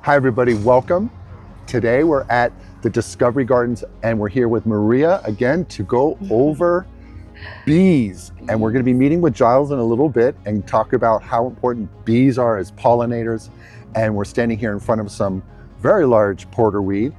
Hi everybody, welcome. Today we're at the Discovery Gardens and we're here with Maria again to go over bees. And we're going to be meeting with Giles in a little bit and talk about how important bees are as pollinators. And we're standing here in front of some very large porterweed.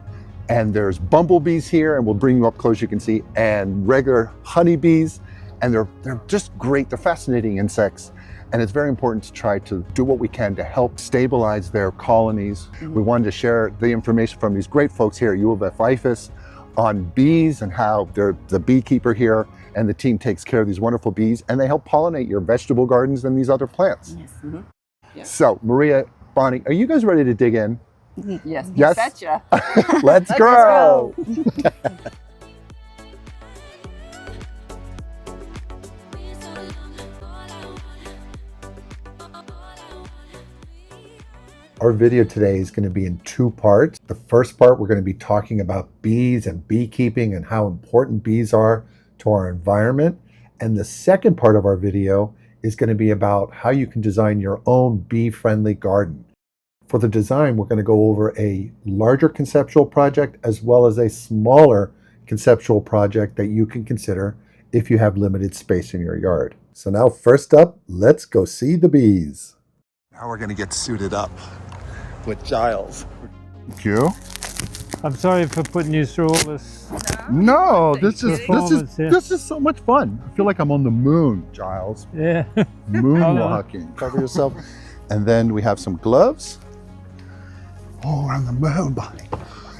And there's bumblebees here, and we'll bring you up close, you can see, and regular honeybees. And they're just great, they're fascinating insects. And it's very important to try to do what we can to help stabilize their colonies. We wanted to share the information from these great folks here at U of F IFAS on bees and how they're the beekeeper here, and the team takes care of these wonderful bees, and they help pollinate your vegetable gardens and these other plants. Yes. Yeah. So Maria, Bonnie, are you guys ready to dig in? Yes. Yes? Betcha. Let's go. Our video today is going to be in two parts. The first part, we're going to be talking about bees and beekeeping and how important bees are to our environment. And the second part of our video is going to be about how you can design your own bee-friendly garden. For the design, we're going to go over a larger conceptual project as well as a smaller conceptual project that you can consider if you have limited space in your yard. So now, first up, let's go see the bees. Now we're going to get suited up with Giles. Thank you. I'm sorry for putting you through all this. No, this is so much fun. I feel like I'm on the moon, Giles. Yeah. Moonwalking. Cover yourself. And then we have some gloves. Oh, we're on the moon, Bonnie.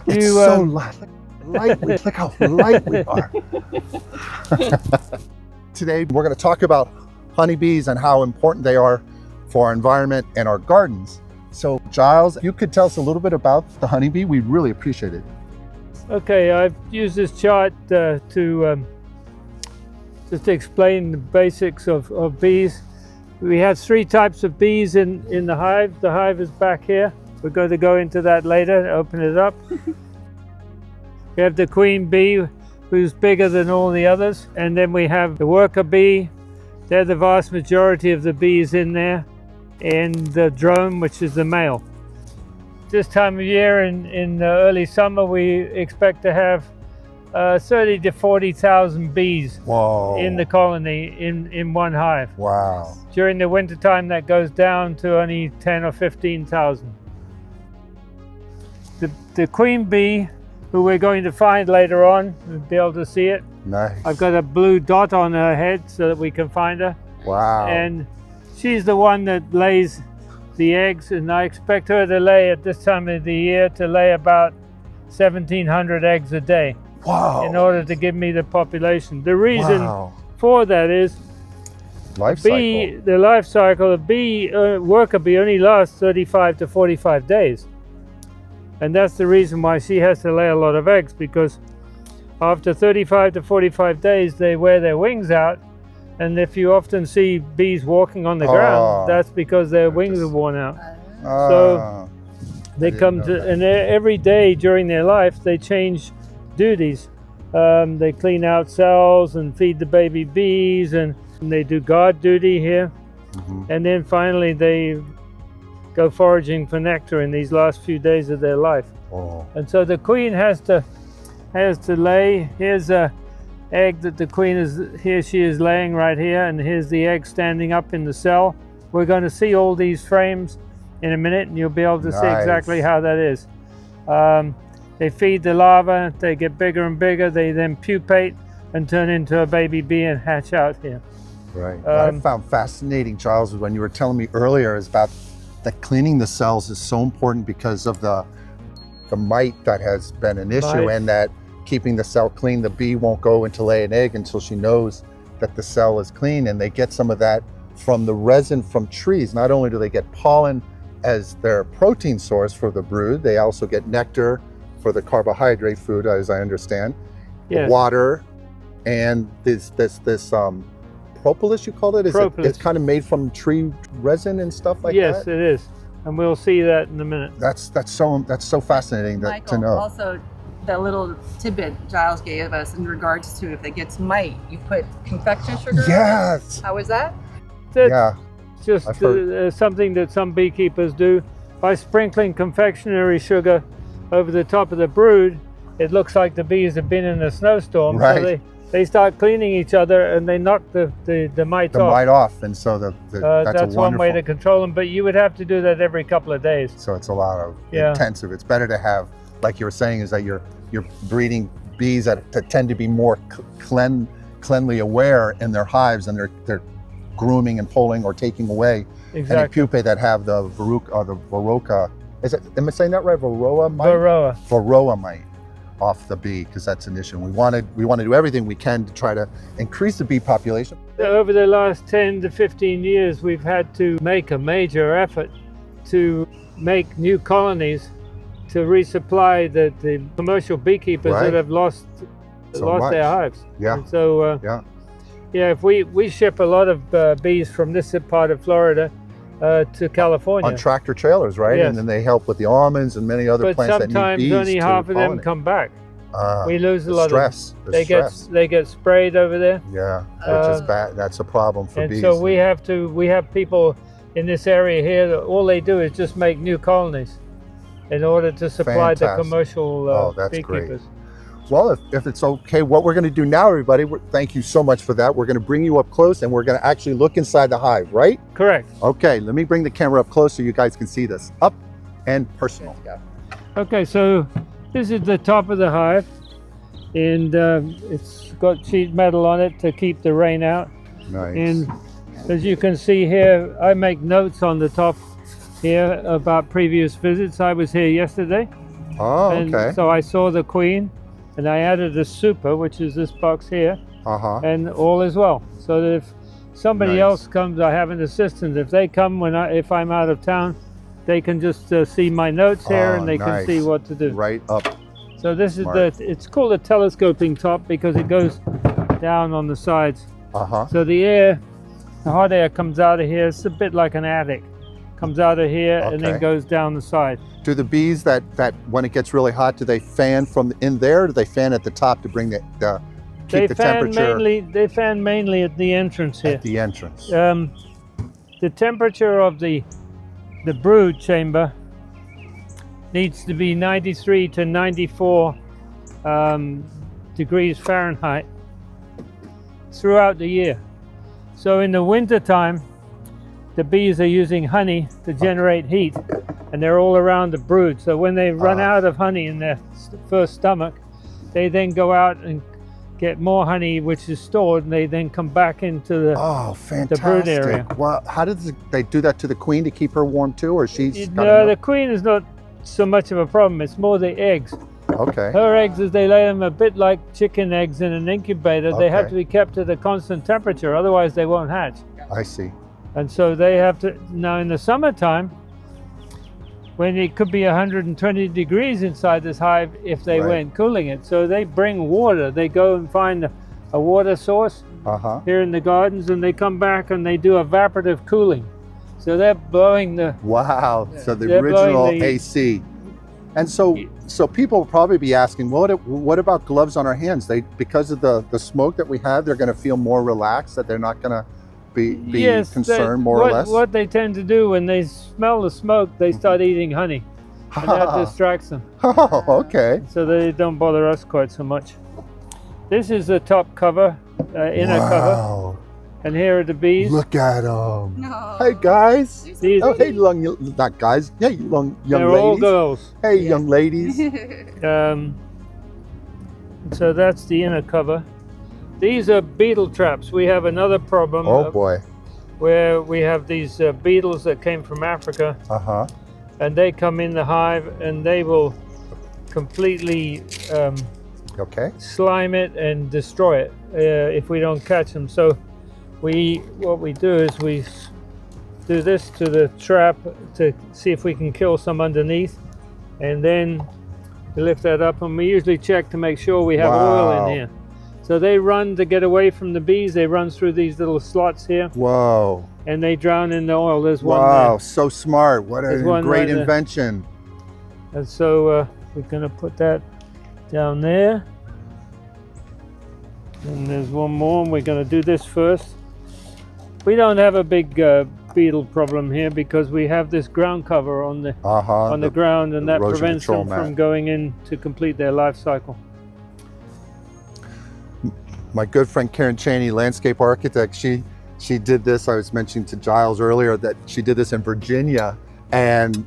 It's so light. Look how light we are. Today, we're going to talk about honeybees and how important they are for our environment and our gardens. So, Giles, you could tell us a little bit about the honeybee. We'd really appreciate it. Okay, I've used this chart to just explain the basics of bees. We have three types of bees in the hive. The hive is back here. We're going to go into that later, open it up. We have the queen bee, who's bigger than all the others. And then we have the worker bee. They're the vast majority of the bees in there. And the drone, which is the male. This time of year in early summer, we expect to have 30 to 40,000 bees in the colony in one hive. Wow. During the winter time, that goes down to only 10 or 15,000. The queen bee, who we're going to find later on, we'll be able to see it. Nice. I've got a blue dot on her head so that we can find her. Wow. And she's the one that lays the eggs, and I expect her to lay at this time of the year to lay about 1,700 eggs a day. Wow. In order to give me the population. The reason for that is the life cycle of worker bee only lasts 35 to 45 days. And that's the reason why she has to lay a lot of eggs, because after 35 to 45 days, they wear their wings out. And if you often see bees walking on the ground, that's because their wings are worn out. So they come to, and every day during their life, they change duties. They clean out cells and feed the baby bees, and they do guard duty here. And then finally, they go foraging for nectar in these last few days of their life. And so the queen has to lay. Here's a egg that the queen is here. She is laying right here, and here's the egg standing up in the cell. We're going to see all these frames in a minute, and you'll be able to see exactly how that is. They feed the larvae. They get bigger and bigger. They then pupate and turn into a baby bee and hatch out here. Right. What I found fascinating, Charles, when you were telling me earlier is about that cleaning the cells is so important because of the mite that has been an issue, and that keeping the cell clean, the bee won't go into lay an egg until she knows that the cell is clean, and they get some of that from the resin from trees. Not only do they get pollen as their protein source for the brood, they also get nectar for the carbohydrate food, as I understand, water, and this propolis, you called it? It's kind of made from tree resin and stuff like that? Yes, it is. And we'll see that in a minute. That's so fascinating to know. Also, that little tidbit Giles gave us in regards to if it gets mite, you put confection sugar. Yes. How is that? It's just something that some beekeepers do. by sprinkling confectionery sugar over the top of the brood, it looks like the bees have been in a snowstorm. Right. So they start cleaning each other and they knock the mites The off. mite off, and so that's a one way wonderful. to control them, but you would have to do that every couple of days. So it's a lot of Yeah. intensive. It's better to have, like you were saying, is that you're breeding bees that tend to be more cleanly aware in their hives, and they're grooming and pulling or taking away Exactly. any pupae that have the varroa. Is it? Am I saying that right? Varroa mite. Varroa mite off the bee, because that's an issue. We want to do everything we can to try to increase the bee population. Over the last 10 to 15 years, we've had to make a major effort to make new colonies to resupply the commercial beekeepers Right. that have lost much. their hives. Yeah. And so, Yeah. if we ship a lot of bees from this part of Florida to California. On tractor trailers, right? Yes. And then they help with the almonds and many other But plants that need sometimes bees only to half of them pollinate. come back. We lose a The lot stress. of them. They get sprayed over there. Yeah, which is Um, bad. That's a problem for And bees. so we have people in this area here that all they do is just make new colonies in order to supply the Fantastic. commercial Oh, that's great. beekeepers. Well, if it's okay, what we're going to do now, everybody, thank you so much for that. We're going to bring you up close, and we're going to actually look inside the hive, right? Correct. Okay, let me bring the camera up close so you guys can see this. Up and personal. Okay, so this is the top of the hive, and it's got sheet metal on it to keep the rain out. Nice. And as you can see here, I make notes on the top here about previous visits. I was here yesterday. Oh, And okay. so I saw the queen, and I added a super, which is this box here, Uh-huh. and all is well. So that if somebody Nice. else comes, I have an assistant. If they come if I'm out of town, they can just see my notes here, Oh, and they can see nice. what to do. Right up. So this is Smart. it's called a telescoping top because it goes down on the sides. Uh-huh. So the hot air comes out of here. It's a bit like an attic. Comes out of here and then Okay. goes down the side. Do the bees that when it gets really hot, do they fan from in there, or do they fan at the top to bring keep the temperature They fan mainly at the entrance here. at the entrance? The temperature of the brood chamber needs to be 93 to 94 degrees Fahrenheit throughout the year. So in the winter time, the bees are using honey to generate heat, and they're all around the brood. So when they run out of honey in their first stomach, they then go out and get more honey, which is stored, and they then come back into the Oh, fantastic. brood area. Well, how does they do that to the queen to keep her warm too, or she's got No, enough? the queen is not so much of a problem. It's more the eggs. Okay. Her eggs, as they lay them, a bit like chicken eggs in an incubator. They have Okay. to be kept at a constant temperature, otherwise they won't hatch. I see. And so they have to, now in the summertime, when it could be 120 degrees inside this hive if they Right. weren't cooling it. So they bring water. They go and find a water source Uh-huh. here in the gardens, and they come back and they do evaporative cooling. So they're blowing the, Wow. So the They're blowing original the- AC. And so people will probably be asking, what about gloves on our hands? Because of the smoke that we have, they're going to feel more relaxed, that they're not going to be yes, concerned more or less. What they tend to do when they smell the smoke, they start eating honey, and that distracts them. Oh, okay. So they don't bother us quite so much. This is the top cover, inner cover, Wow. and here are the bees. Look at them. No. Hey, guys. These, Oh, hey, not guys. Yeah, young they're ladies. all girls. Hey, young ladies. So that's the inner cover. These are beetle traps. We have another problem Oh, boy. where we have these beetles that came from Africa, Uh-huh. and they come in the hive and they will completely Okay. slime it and destroy it if we don't catch them. So what we do is we do this to the trap to see if we can kill some underneath, and then we lift that up, and we usually check to make sure we have oil Wow. in here. So they run to get away from the bees. They run through these little slots here, Whoa. and they drown in the oil. There's one Wow, there. so smart. What There's a one great right there. invention. And so we're going to put that down there. And there's one more, and we're going to do this first. We don't have a big beetle problem here because we have this ground cover on the ground, and that erosion prevents them control from mat. going in to complete their life cycle. My good friend Karen Chaney, landscape architect, she did this. I was mentioning to Giles earlier that she did this in Virginia, and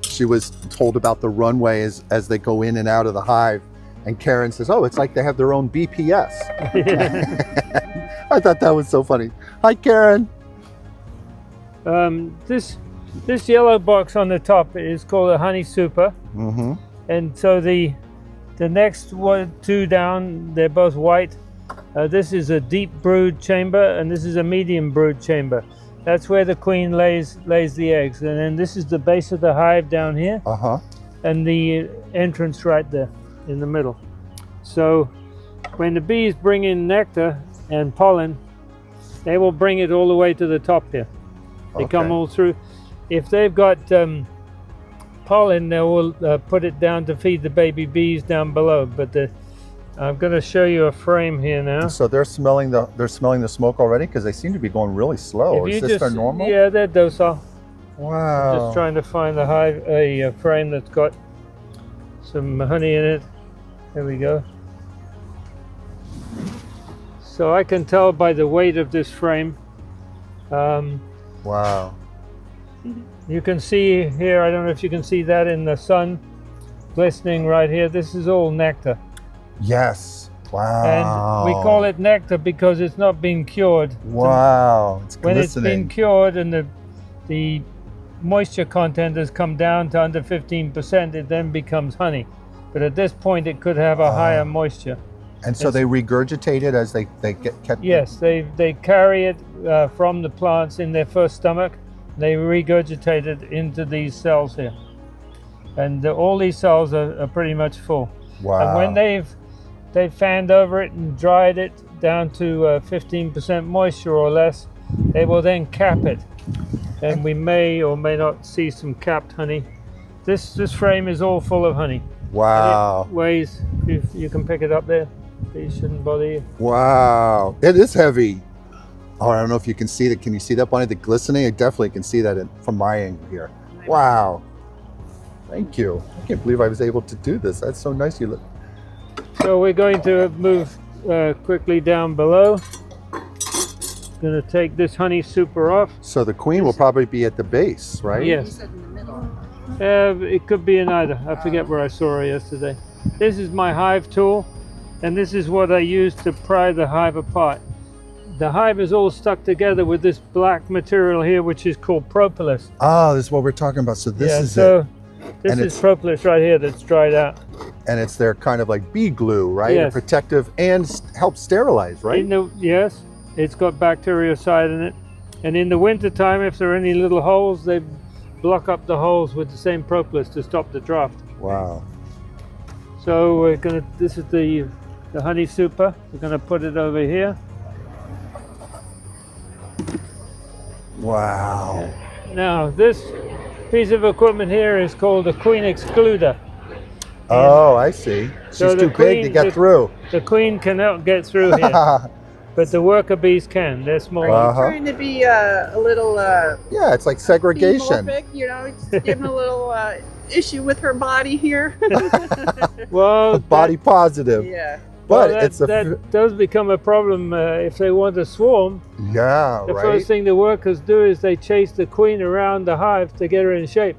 she was told about the runways as they go in and out of the hive. And Karen says, "Oh, it's like they have their own BPS." I thought that was so funny. Hi, Karen. This yellow box on the top is called a honey super, and so the next two down, they're both white. This is a deep brood chamber, and this is a medium brood chamber. That's where the queen lays the eggs, and then this is the base of the hive down here, and the entrance right there in the middle. So when the bees bring in nectar and pollen, they will bring it all the way to the top here. They come all through. If they've got pollen, they will put it down to feed the baby bees down below. But I'm going to show you a frame here now. So they're smelling the smoke already because they seem to be going really slow. Is this their normal? Yeah, they're docile. Wow. Just trying to find a frame that's got some honey in it. There we go. So I can tell by the weight of this frame. Wow. You can see here, I don't know if you can see that in the sun, glistening right here. This is all nectar. Yes. Wow. And we call it nectar because it's not been cured. Wow. It's When it's glistening. been cured and the moisture content has come down to under 15%, it then becomes honey. But at this point, it could have a higher moisture. And so they regurgitate it as they get kept. Yes, they carry it from the plants in their first stomach. They regurgitate it into these cells here. And all these cells are pretty much full. Wow. And when they've fanned over it and dried it down to 15% moisture or less, they will then cap it. And we may or may not see some capped honey. This frame is all full of honey. Wow. And it weighs, if you can pick it up there, these shouldn't bother you. Wow. It is heavy. Oh, I don't know if you can see that. Can you see that, Bonnie? The glistening? I definitely can see that from my angle here. Wow. Thank you. I can't believe I was able to do this. That's so nice. So we're going to move quickly down below. Going to take this honey super off. So the queen will probably be at the base, right? You Yes. said in the middle. It could be in either. I forget where I saw her yesterday. This is my hive tool, and this is what I use to pry the hive apart. The hive is all stuck together with this black material here, which is called propolis. Oh, this is what we're talking about. So this is so it. this And is propolis right here that's dried out. And it's their kind of like bee glue, right? Yes. Protective and helps sterilize, right? Yes, it's got bactericide in it. And in the winter time, if there are any little holes, they block up the holes with the same propolis to stop the draft. Wow. So this is the honey super. We're gonna put it over here. Wow. Now this piece of equipment here is called a queen excluder. Oh, I see. She's So the too big to queen- get through. The queen cannot get through here, but the worker bees can. They're small. Wow. Trying to be a little Yeah, it's like segregation. demorphic, you know, just giving a little issue with her body here. Well, Body positive. Yeah. But that, it's a that does become a problem if they want to swarm. yeah, The right. first thing the workers do is they chase the queen around the hive to get her in shape.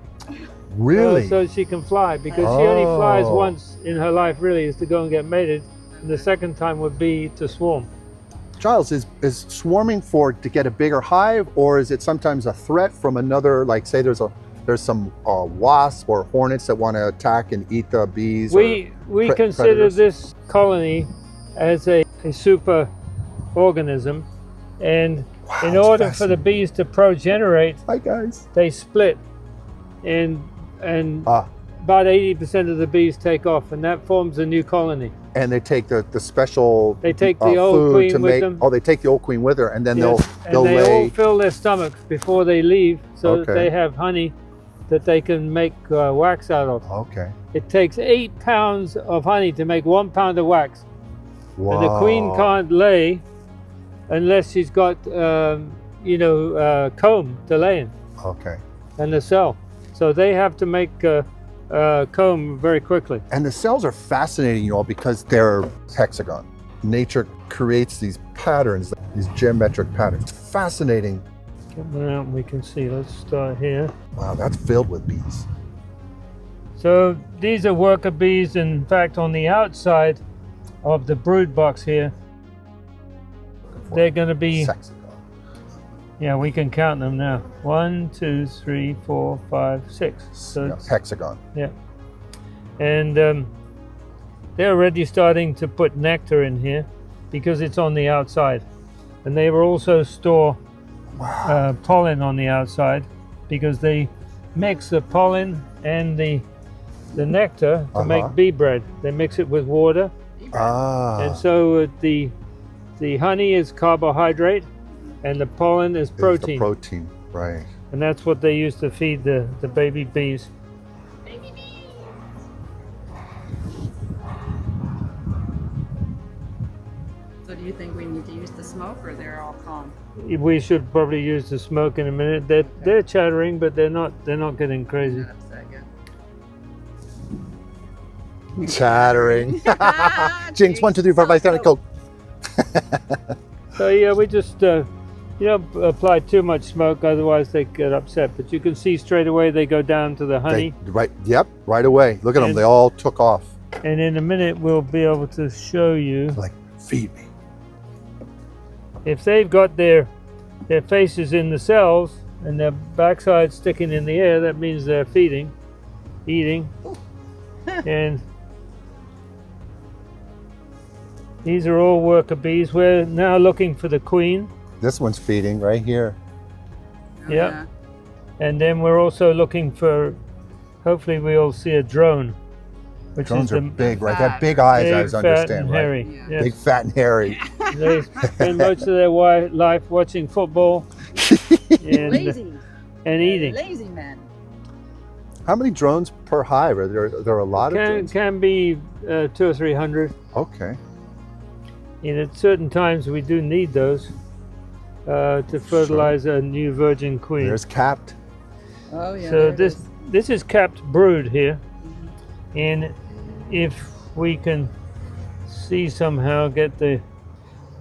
Really? So she can fly, because she only flies Oh. once in her life, really, is to go and get mated. And the second time would be to swarm. Giles, is swarming to get a bigger hive, or is it sometimes a threat from another, like say there's some wasps or hornets that want to attack and eat the bees? We consider predators? this colony as a super organism, and Wow, in it's order for the fascinating. bees to progenerate, Hi guys. they split, and about 80% of the bees take off, and that forms a new colony. And they take the special. They take the old food queen to with make. them. Oh, they take the old queen with her, and then Yes, they'll and they lay. all fill their stomachs before they leave, so that Okay. they have honey that they can make wax out of. Okay. It takes 8 pounds of honey to make 1 pound of wax. Wow. And the queen can't lay unless she's got comb to lay in, Okay. and the cell. So they have to make comb very quickly. And the cells are fascinating, you all, because they're hexagon. Nature creates these patterns, these geometric patterns. Fascinating. Get one out and we can see. Let's start here. Wow, that's filled with bees. So these are worker bees. In fact, on the outside of the brood box here, they're going to be, Hexagon. yeah, we can count them now. 1, 2, 3, 4, 5, 6. So Yeah, hexagon. yeah. And they're already starting to put nectar in here because it's on the outside. And they will also store pollen on the outside because they mix the pollen and the nectar to make bee bread. They mix it with water. And so the honey is carbohydrate and the pollen is protein. The protein, right. And that's what they use to feed the baby bees. So do you think we need to use the smoke, or they're all calm? We should probably use the smoke in a minute. They're chattering, but they're not getting crazy. Not upset yet. Chattering. Jinx, 1, 2, 3, 4, 5, 6, go. So yeah, we just apply too much smoke, otherwise they get upset. But you can see straight away they go down to the honey. Right away. Look at them, they all took off. And in a minute we'll be able to show you. Like, feed me. If they've got their faces in the cells and their backside sticking in the air, that means they're feeding, eating. And these are all worker bees. We're now looking for the queen. This one's feeding right here. Oh, Yeah. And then we're also looking for, hopefully we'll see a drone. Which Drones is are the big, right? They have big eyes, big, I fat, understand, and right? hairy. Yeah. Yes. Big, fat, and hairy. They spend most of their life watching football and Lazy. eating. Lazy men. How many drones per hive? Are there a lot of drones? Can be 200 or 300. Okay. And at certain times we do need those to fertilize a new virgin queen. There's capped. Oh yeah. So there it this is. this is capped brood here, and if we can see somehow get the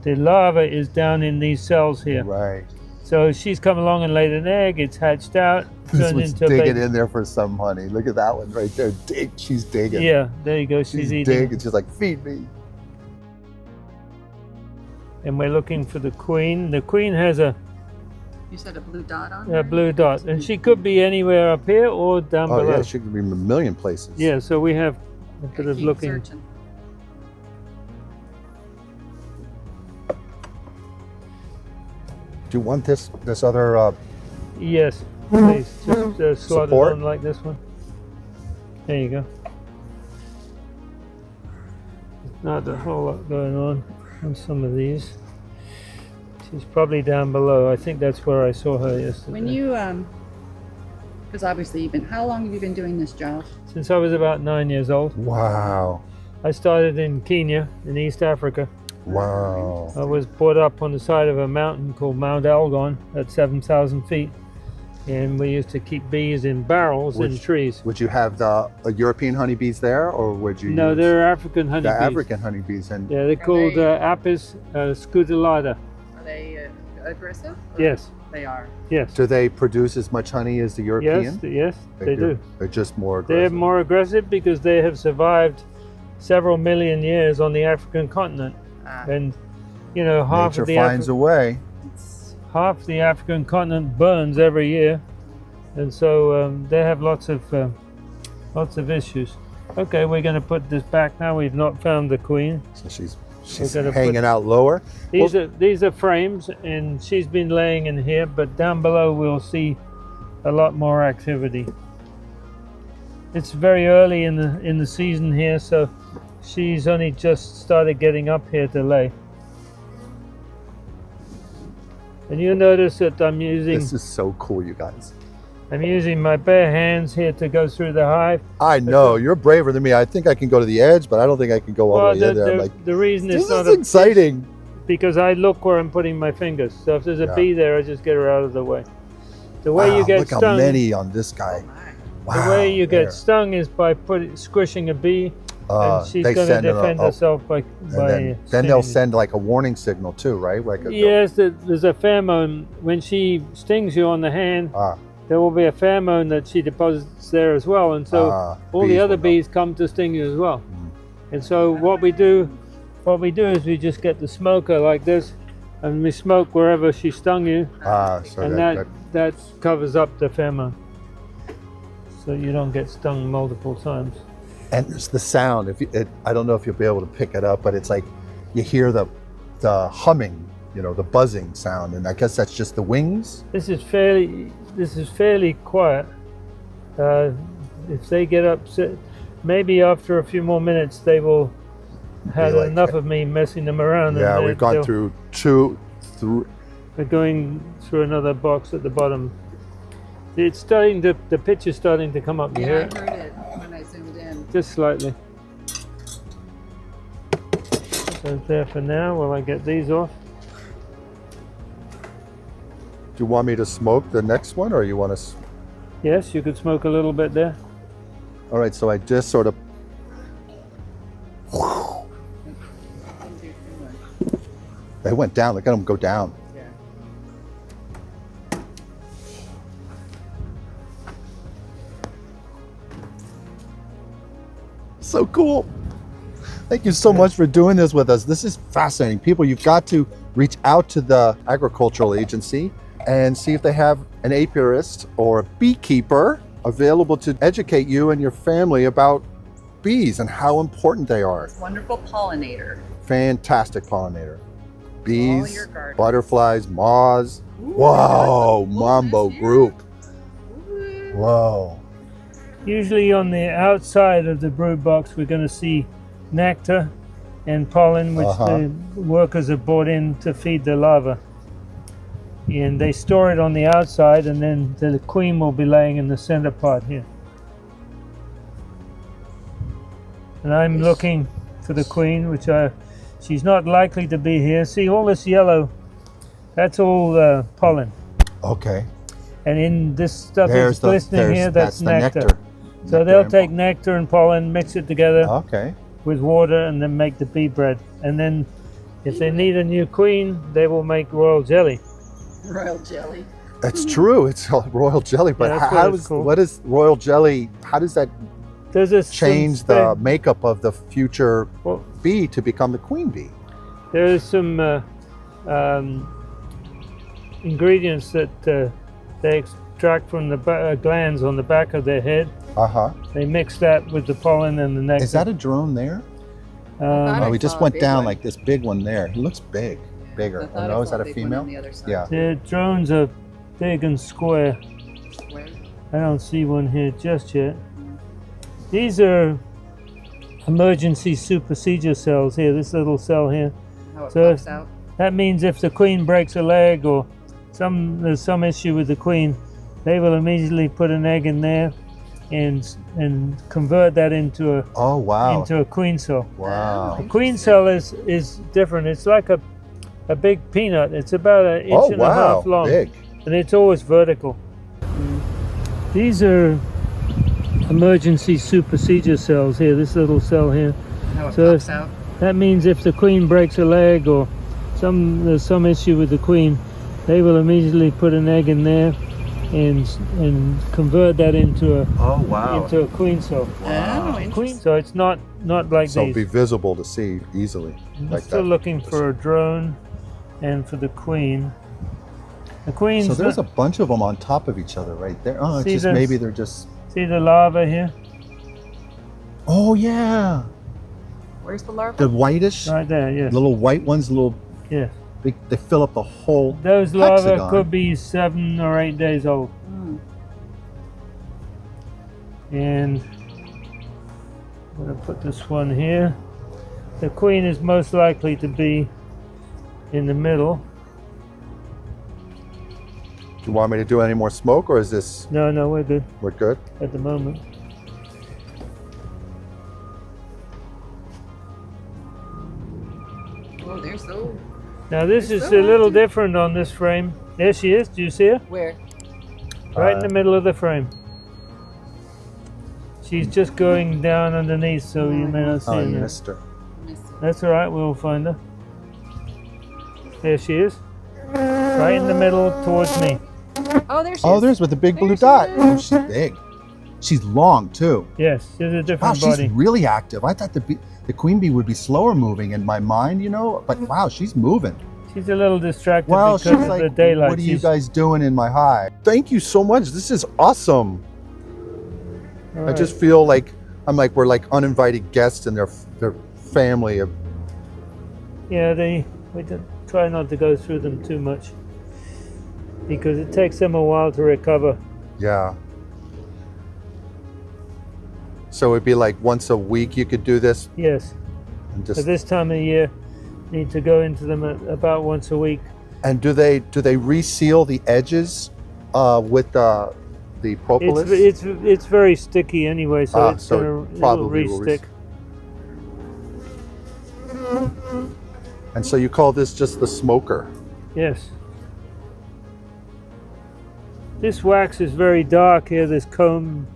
larva is down in these cells here. Right. So she's come along and laid an egg. It's hatched out, This turned one's into a digging baby. in there for some honey. Look at that one right there. She's digging. Yeah, there you go. She's eating. digging. She's like, feed me. And we're looking for the queen. The queen has a You said a blue dot on her? blue dot, and she could be anywhere up here or down Oh below. yeah, she could be in a million places. Yeah, so we have a bit of Keep looking. searching. Do you want this other? Yes, please. Just slot it Support? on like this one. There you go. Not a whole lot going on some of these. She's probably down below. I think that's where I saw her yesterday. When you because obviously how long have you been doing this, Giles? Since I was about 9 years old. Wow. I started in Kenya, in East Africa. Wow. I was brought up on the side of a mountain called Mount Elgon at 7,000 feet. And we used to keep bees in barrels in trees. Would you have the European honeybees there, or would you? No, use they're African honeybees. the African honeybees, and Yeah, they're called they- Apis scutellata. Are they aggressive? Or Yes, They are. yes. do they produce as much honey as the European? Yes, they do. They're just more They're aggressive. more aggressive because they have survived several million years on the African continent. And, you know, half Nature of the finds a way. half the African continent burns every year, and so they have lots of issues. Okay, we're going to put this back now. We've not found the queen. So she's gonna hanging put- out lower. These are frames, and she's been laying in here. But down below, we'll see a lot more activity. It's very early in the season here, so she's only just started getting up here to lay. And you notice that I'm using This is so cool, you guys. my bare hands here to go through the hive. I know you're braver than me. I think I can go to the edge, but I don't think I can go all Well, the way in there. I'm like, the reason this it's not is exciting. because I look where I'm putting my fingers. So if there's a Yeah. bee there, I just get her out of the way. The way Wow, you get look stung, how many on this guy. Wow. the way you there. get stung is by squishing a bee, and she's they going to send it defend up. herself by And then they'll stinging. send like a warning signal too, right? Like a, Yes, there's a pheromone. When she stings you on the hand, there will be a pheromone that she deposits there as well, and so all the bees other will know. bees come to sting you as well. And so what we do is we just get the smoker like this, and we smoke wherever she stung you, So and that covers up the pheromone, so you don't get stung multiple times. and it's the sound. I don't know if you'll be able to pick it up, but it's like you hear the humming, you know, the buzzing sound, and I guess that's just the wings. This is fairly quiet. If they get upset, maybe after a few more minutes they will have like enough of me messing them around. Yeah, and we've gone through 2, 3. We're going through another box at the bottom. It's starting to, the pitch is starting to come up. You hear Yeah, it? I heard it when I zoomed in. Just slightly. So it's there for now while I get these off. Do you want me to smoke the next one, or you want to? Yes, you could smoke a little bit there. All right, so I just sort of. Didn't do too much. They went down. Look at them go down. Yeah. So cool. Thank you so much for doing this with us. This is fascinating. People, you've got to reach out to the agricultural agency and see if they have an apiarist or a beekeeper available to educate you and your family about bees and how important they are. Wonderful pollinator. Fantastic pollinator. All Bees, your garden. butterflies, moths. Ooh, Whoa, there's a mambo full nest here. group. Ooh. Whoa. Usually on the outside of the brood box we're going to see nectar and pollen, which the workers have brought in to feed the larvae. And they store it on the outside, and then the queen will be laying in the center part here. And I'm looking for the queen, which she's not likely to be here. See all this yellow? That's all pollen. Okay. And in this stuff There's that's glistening here, that's the nectar. So Nectar they'll and take nectar and pollen, mix it together Okay. with water, and then make the bee bread. And then if they need a new queen, they will make royal jelly. Royal jelly. That's true. It's called royal jelly, but that's how what it's is called. what is royal jelly? How does that There's a change the makeup of the future Well, bee to become the queen bee? there is some ingredients that they extract from the glands on the back of their head. They mix that with the pollen and the nectar. Is that a drone there? thought Oh, I we just saw a went big down one. like this big one there. He looks bigger. I thought Oh, I is saw that a big one female? on the other side. Yeah. The drones are big and square. Where? I don't see one here just yet. These are emergency supersedure cells here, this little cell here. How it So pops out. That means if the queen breaks a leg or there's some issue with the queen, they will immediately put an egg in there and convert that into a Oh wow. queen cell. Wow. A queen cell is different. It's like a big peanut. It's about an inch Oh and a wow. half long. Big. And it's always vertical. These are emergency supersedure cells here, this little cell here. How it So pops out. That means if the queen breaks a leg or there's some issue with the queen, they will immediately put an egg in there and convert that into Oh wow. a queen cell. Oh, Queen. interesting. So it's not like So these. be visible to see easily. I'm Like still that. looking for a drone and for the queen. The queen's So there's a not- bunch of them on top of each other right there. Oh, it's See just this? maybe they're just. see the larva here? Oh yeah. Where's the larva? The whitish, Right there, yes. little white ones, little. Yes. They fill up the whole. Those larvae hexagon. could be 7 or 8 days old. Mm. And I'm going to put this one here. The queen is most likely to be in the middle. Do you want me to do any more smoke, or is this No, we're good we're good? at the moment. Oh, there's those. Now this They're is so a little active. different on this frame. There she is. Do you see her? Where? Right in the middle of the frame. She's just going down underneath, so you may not see Oh, her. you now. missed her. That's all right. We'll find her. There she is. Right in the middle towards me. Oh, there she is. Oh, there's with the big There blue she dot. is. Oh, she's big. She's long too. Yes, she's a Wow, different she's body. really active. I thought the queen bee would be slower moving in my mind, you know, but wow, she's moving. She's a little distracted Well, because she's of like, the daylight. what are you She's- guys doing in my hive? Thank you so much. This is awesome. all I right. just feel like we're like uninvited guests in their family. Yeah, we try not to go through them too much because it takes them a while to recover. Yeah. So it'd be like once a week you could do this Yes, and at just. this time of year, need to go into them about once a week. And do they reseal the edges with the propolis? It's very sticky anyway, so it's so gonna it probably it'll will re-stick. And so you call this just the smoker? Yes. This wax is very dark here, this comb,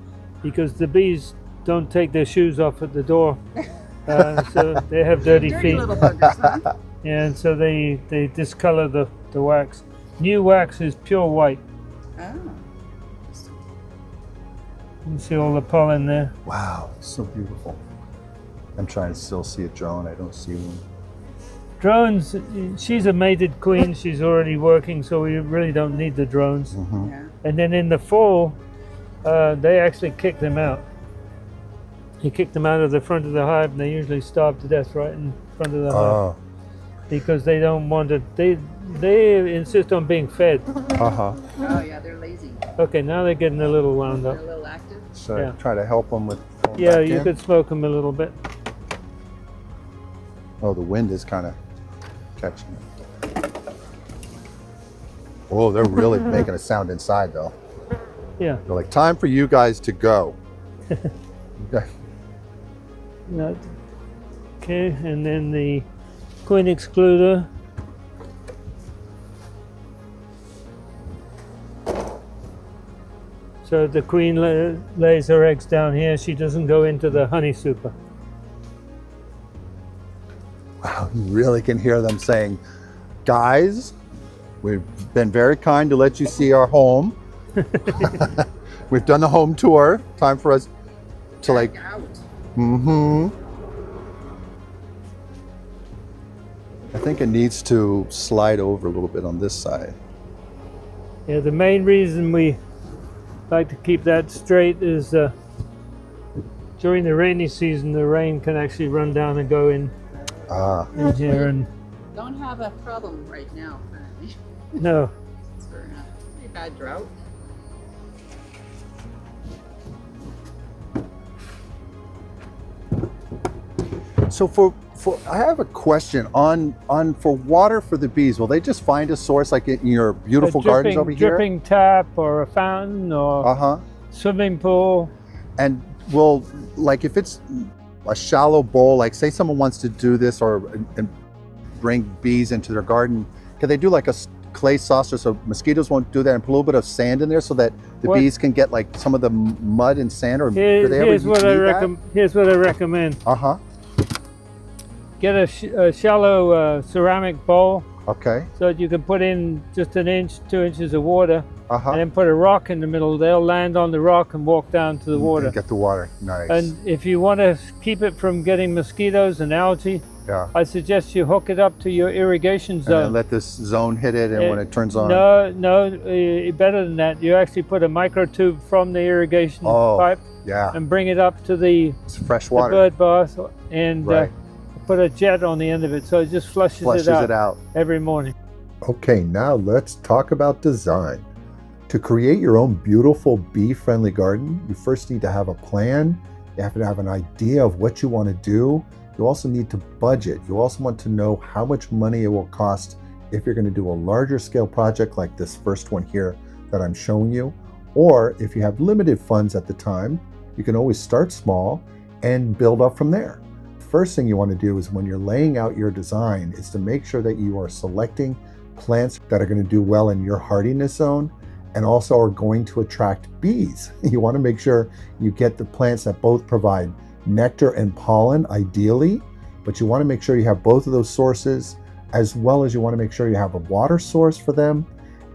because the bees don't take their shoes off at the door. So they have dirty Dirty feet. little buggers, huh? And so they discolor the wax. New wax is pure white. Oh. You can see all the pollen there. Wow, so beautiful. I'm trying to still see a drone. I don't see one. Drones, she's a mated queen. She's already working, so we really don't need the drones. Mm-hmm. Yeah. And then in the fall, they actually kick them out. He kicked them out of the front of the hive, and they usually starve to death right in front of the hive Oh, because they don't want to. They insist on being fed. uh-huh. Oh, yeah, they're lazy. Okay, now they're getting a little wound They're up. a little active. So Yeah. try to help them with going Yeah, back you in. could smoke them a little bit. Oh, the wind is kind of catching it. Oh, they're really making a sound inside though. Yeah. They're like, time for you guys to go. Okay. No. Okay, and then the queen excluder. So the queen lays her eggs down here. She doesn't go into the honey super. Wow, you really can hear them saying, guys, we've been very kind to let you see our home. We've done the home tour. Time for us to like, Back out. mm-hmm. I think it needs to slide over a little bit on this side. Yeah, the main reason we like to keep that straight is during the rainy season, the rain can actually run down and go in here. And Don't have a problem right now, apparently. no, It's for a pretty bad drought. So for I have a question on for water for the bees. Will they just find a source like in your beautiful gardens over here? dripping tap or a fountain or Uh-huh. swimming pool. And will, like, if it's a shallow bowl, like say someone wants to do this or and bring bees into their garden, can they do like a clay saucer so mosquitoes won't do that and put a little bit of sand in there so that the What- bees can get like some of the mud and sand? Or do they ever Here's what I recommend. Uh-huh. Get a shallow ceramic bowl Okay. so that you can put in just an inch, 2 inches of water, Uh-huh. and then put a rock in the middle. They'll land on the rock and walk down to the water. Get the water. Nice. And if you want to keep it from getting mosquitoes and algae, yeah. I suggest you hook it up to your irrigation And then zone. let this zone hit it, and when it turns on. No, better than that. You actually put a micro tube from the irrigation Oh, pipe Yeah. and bring it up to the It's fresh the water. bird bath and Right. put a jet on the end of it, so it just flushes Flushes it it out. every morning. Okay, now let's talk about design. To create your own beautiful bee-friendly garden, you first need to have a plan. You have to have an idea of what you want to do. You also need to budget. You also want to know how much money it will cost if you're going to do a larger scale project like this first one here that I'm showing you. Or if you have limited funds at the time, you can always start small and build up from there. first thing you want to do is when you're laying out your design is to make sure that you are selecting plants that are going to do well in your hardiness zone and also are going to attract bees. You want to make sure you get the plants that both provide nectar and pollen ideally, but you want to make sure you have both of those sources, as well as you want to make sure you have a water source for them,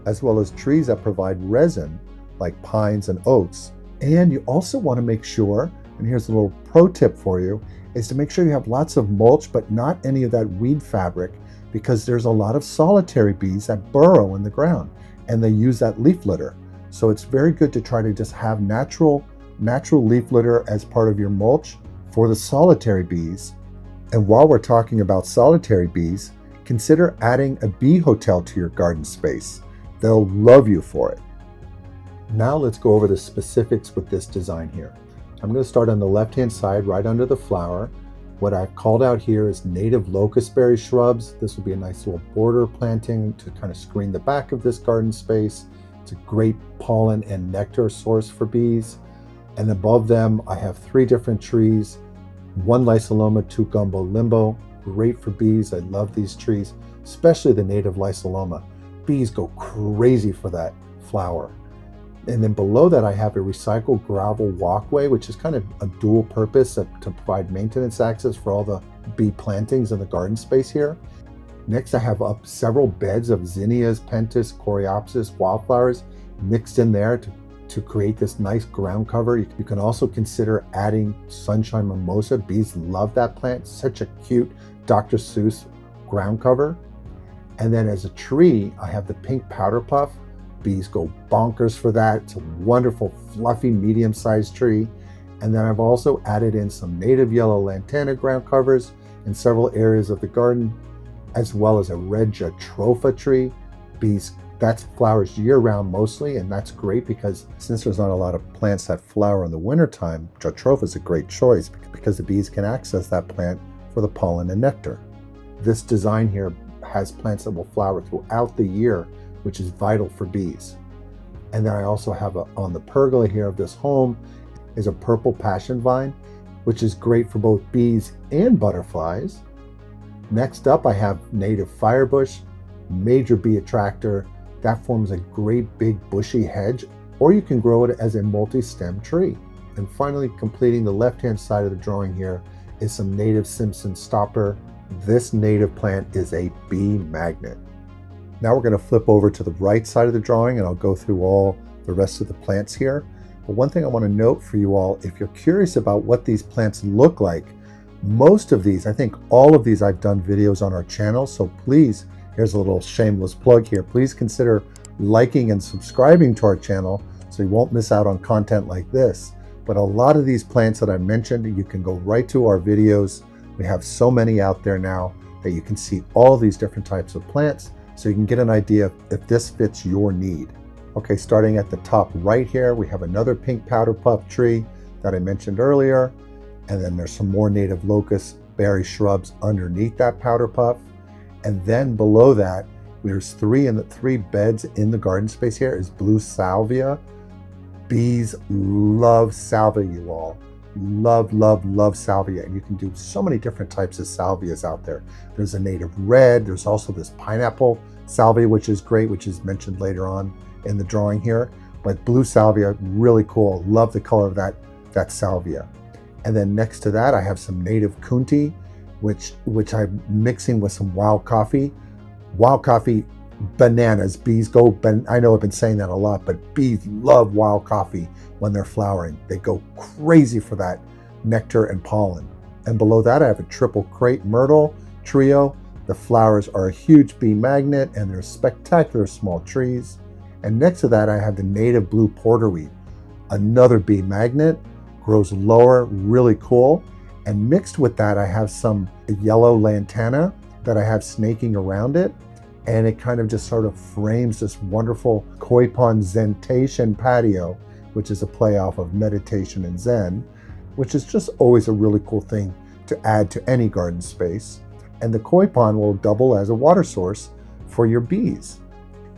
as well as trees that provide resin like pines and oaks. And you also want to make sure, and here's a little pro tip for you, is to make sure you have lots of mulch, but not any of that weed fabric, because there's a lot of solitary bees that burrow in the ground and they use that leaf litter. So it's very good to try to just have natural leaf litter as part of your mulch for the solitary bees. And while we're talking about solitary bees, consider adding a bee hotel to your garden space. They'll love you for it. Now let's go over the specifics with this design here. I'm going to start on the left-hand side right under the flower. What I've called out here is native locust berry shrubs. This will be a nice little border planting to kind of screen the back of this garden space. It's a great pollen and nectar source for bees. And above them, I have 3 different trees. 1 Lysoloma, 2 Gumbo Limbo. Great for bees. I love these trees, especially the native Lysoloma. Bees go crazy for that flower. And then below that, I have a recycled gravel walkway, which is kind of a dual purpose to provide maintenance access for all the bee plantings in the garden space here. Next, I have up several beds of zinnias, pentas, coreopsis, wildflowers mixed in there to create this nice ground cover. You can also consider adding sunshine mimosa. Bees love that plant. Such a cute Dr. Seuss ground cover. And then as a tree, I have the pink powder puff. Bees go bonkers for that. It's a wonderful, fluffy, medium-sized tree. And then I've also added in some native yellow lantana ground covers in several areas of the garden, as well as a red jatropha tree. Bees, that flowers year-round mostly, and that's great because since there's not a lot of plants that flower in the wintertime, jatropha is a great choice because the bees can access that plant for the pollen and nectar. This design here has plants that will flower throughout the year, which is vital for bees. And then I also have on the pergola here of this home is a purple passion vine, which is great for both bees and butterflies. Next up, I have native firebush, major bee attractor. That forms a great big bushy hedge, or you can grow it as a multi-stem tree. And finally, completing the left-hand side of the drawing here is some native Simpson stopper. This native plant is a bee magnet. Now we're going to flip over to the right side of the drawing and I'll go through all the rest of the plants here. But one thing I want to note for you all, if you're curious about what these plants look like, most of these, I think all of these, I've done videos on our channel. So please, here's a little shameless plug here. Please consider liking and subscribing to our channel so you won't miss out on content like this. But a lot of these plants that I mentioned, you can go right to our videos. We have so many out there now that you can see all these different types of plants, so you can get an idea if this fits your need. Okay, starting at the top right here, we have another pink powder puff tree that I mentioned earlier. And then there's some more native locust berry shrubs underneath that powder puff. And then below that, there's 3 beds in the garden space here is blue salvia. Bees love salvia, you all. Love, love, love salvia. And you can do so many different types of salvias out there. There's a native red. There's also this pineapple salvia, which is great, which is mentioned later on in the drawing here. But blue salvia, really cool. Love the color of that salvia. And then next to that, I have some native kunti, which I'm mixing with some wild coffee. Wild coffee, bananas. Bees go, I know I've been saying that a lot, but bees love wild coffee when they're flowering. They go crazy for that nectar and pollen. And below that, I have a triple crate myrtle trio. The flowers are a huge bee magnet and they're spectacular small trees. And next to that, I have the native blue porterweed, another bee magnet, grows lower, really cool. And mixed with that, I have some yellow lantana that I have snaking around it. And it kind of just sort of frames this wonderful koi pond zentation patio, which is a play off of meditation and Zen, which is just always a really cool thing to add to any garden space. And the koi pond will double as a water source for your bees.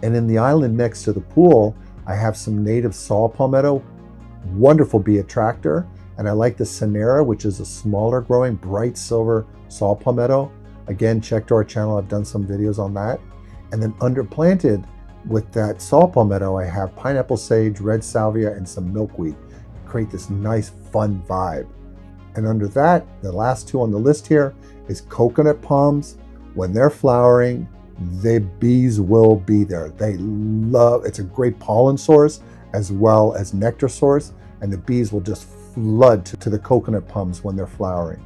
And in the island next to the pool, I have some native saw palmetto, wonderful bee attractor. And And I like the Sonera, which is a smaller growing bright silver saw palmetto. Again, check to our channel, I've done some videos on that. And then underplanted with that saw palmetto, I have pineapple sage, red salvia, and some milkweed. Create this nice fun vibe. And under that, the last two on the list here is coconut palms. When they're flowering, the bees will be there. They love, it's a great pollen source as well as nectar source, and the bees will just flood to the coconut palms when they're flowering.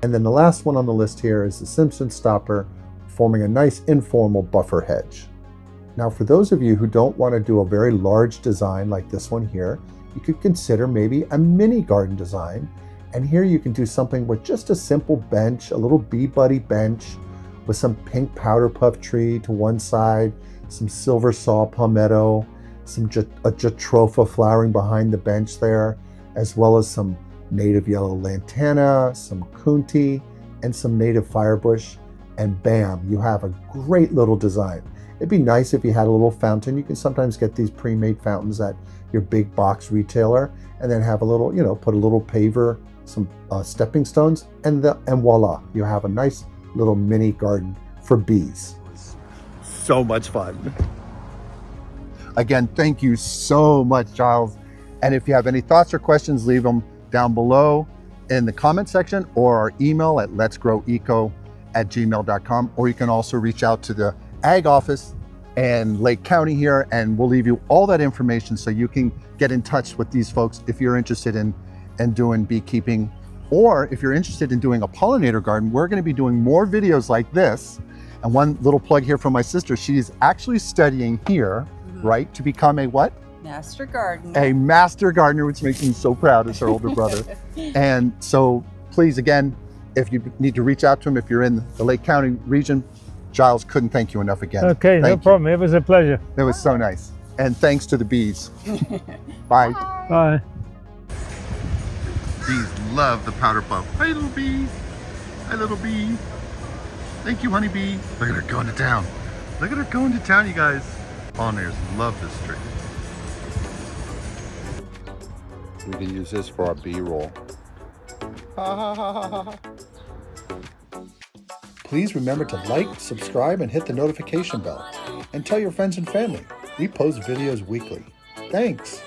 And then the last one on the list here is the Simpson stopper, forming a nice informal buffer hedge. Now, for those of you who don't want to do a very large design like this one here, you could consider maybe a mini garden design. And here you can do something with just a simple bench, a little bee buddy bench with some pink powder puff tree to one side, some silver saw palmetto, a jatropha flowering behind the bench there, as well as some native yellow lantana, some kunti, and some native firebush. And bam, you have a great little design. It'd be nice if you had a little fountain. You can sometimes get these pre-made fountains at your big box retailer, and then have a little, put a little paver, some stepping stones, and voila, you have a nice little mini garden for bees. So much fun. Again, thank you so much, Giles. And if you have any thoughts or questions, leave them down below in the comment section, or our email at letsgroweco@gmail.com, or you can also reach out to the Ag office and Lake County here, and we'll leave you all that information so you can get in touch with these folks if you're interested in doing beekeeping, or if you're interested in doing a pollinator garden. We're going to be doing more videos like this. And one little plug here from my sister, she's actually studying here, right, to become a what? Master gardener. A master gardener, which makes me so proud as her older brother. And so please, again, if you need to reach out to him, if you're in the Lake County region, Giles, couldn't thank you enough again. Okay, no problem. It was a pleasure. It was so nice. And thanks to the bees. Bye. Bye. Bees love the powder puff. Hi, little bee. Hi, little bee. Thank you, honeybee. Look at her going to town. Look at her going to town, you guys. Pollinators love this tree. We can use this for our B-roll. Please remember to like, subscribe, and hit the notification bell. And tell your friends and family. We post videos weekly. Thanks.